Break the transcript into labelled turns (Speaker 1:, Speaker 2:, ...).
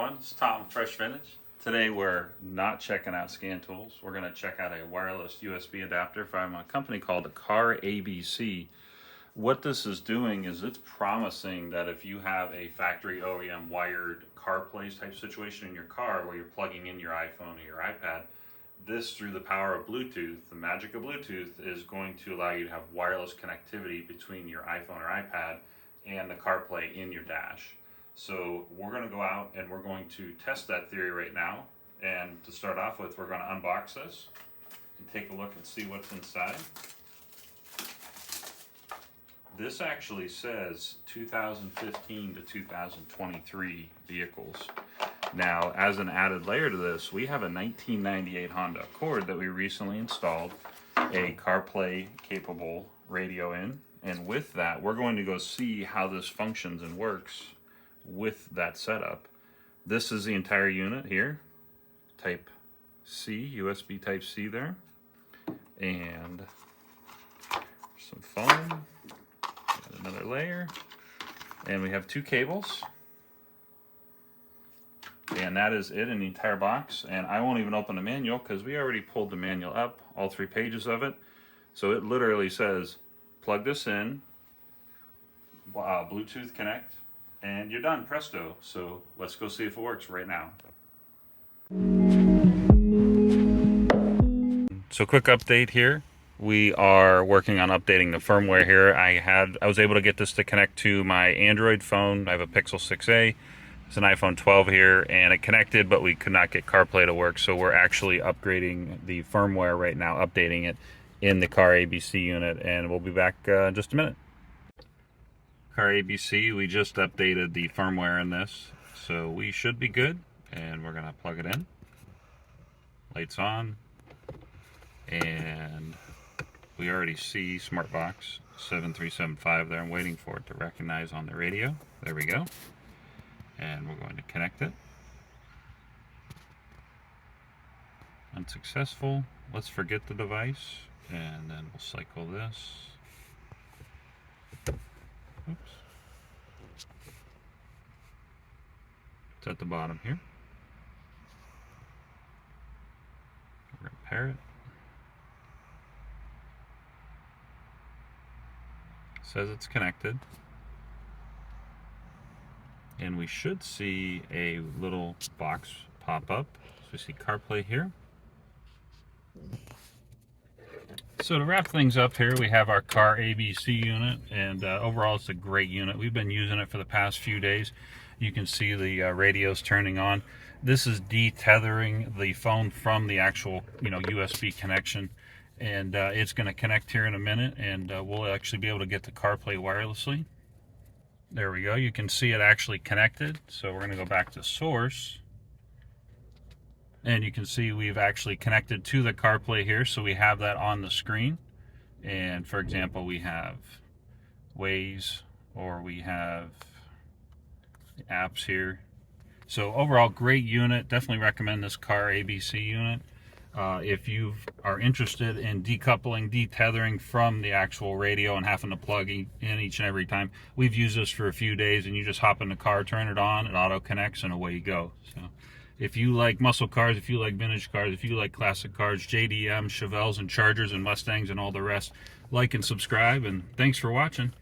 Speaker 1: everyone, it's Tom Fresh Vintage. Today we're not checking out scan tools. We're going to check out a wireless USB adapter from a company called CARabc. What this is doing is it's promising that if you have a factory OEM wired CarPlay type situation in your car where you're plugging in your iPhone or your iPad, this through the power of Bluetooth, the magic of Bluetooth, is going to allow you to have wireless connectivity between your iPhone or iPad and the CarPlay in your dash. So we're going to go out and we're going to test that theory right now. And to start off with, we're going to unbox this and take a look and see what's inside. This actually says 2015 to 2023 vehicles. Now, as an added layer to this, we have a 1998 Honda Accord that we recently installed a CarPlay capable radio in. And with that, we're going to go see how this functions and works with that setup. This is the entire unit here, Type C, USB Type C there, and some foam, another layer, and we have two cables, and that is it in the entire box. And I won't even open the manual because we already pulled the manual up, all 3 pages of it. So it literally says, plug this in, Bluetooth connect, and you're done, presto. So let's go see if it works right now. So quick update here. We are working on updating the firmware here. I was able to get this to connect to my Android phone. I have a Pixel 6a. It's an iPhone 12 here, and it connected, but we could not get CarPlay to work. So we're actually upgrading the firmware right now, updating it in the CarAbc unit, and we'll be back in just a minute. CarAbc, we just updated the firmware in this, so we should be good, and we're going to plug it in. Lights on, and we already see SmartBox 7375 there. I'm waiting for it to recognize on the radio. There we go. And we're going to connect it. Unsuccessful. Let's forget the device, and then we'll cycle this. Oops. It's at the bottom here. We're going to pair it. It says it's connected. And we should see a little box pop up. So we see CarPlay here. So to wrap things up here, we have our CarAbc unit, and overall it's a great unit. We've been using it for the past few days. You can see the radios turning on. This is detethering the phone from the actual USB connection, and it's going to connect here in a minute, and we'll actually be able to get the CarPlay wirelessly. There we go. You can see it actually connected. So we're going to go back to source. And you can see we've actually connected to the CarPlay here. So we have that on the screen. And for example, we have Waze, or we have apps here. So overall, great unit. Definitely recommend this CarAbc unit. If you are interested in decoupling, detethering from the actual radio and having to plug in each and every time, we've used this for a few days, and you just hop in the car, turn it on, it auto connects, and away you go. So if you like muscle cars, if you like vintage cars, if you like classic cars, JDM, Chevelles and Chargers and Mustangs and all the rest, like and subscribe, and thanks for watching.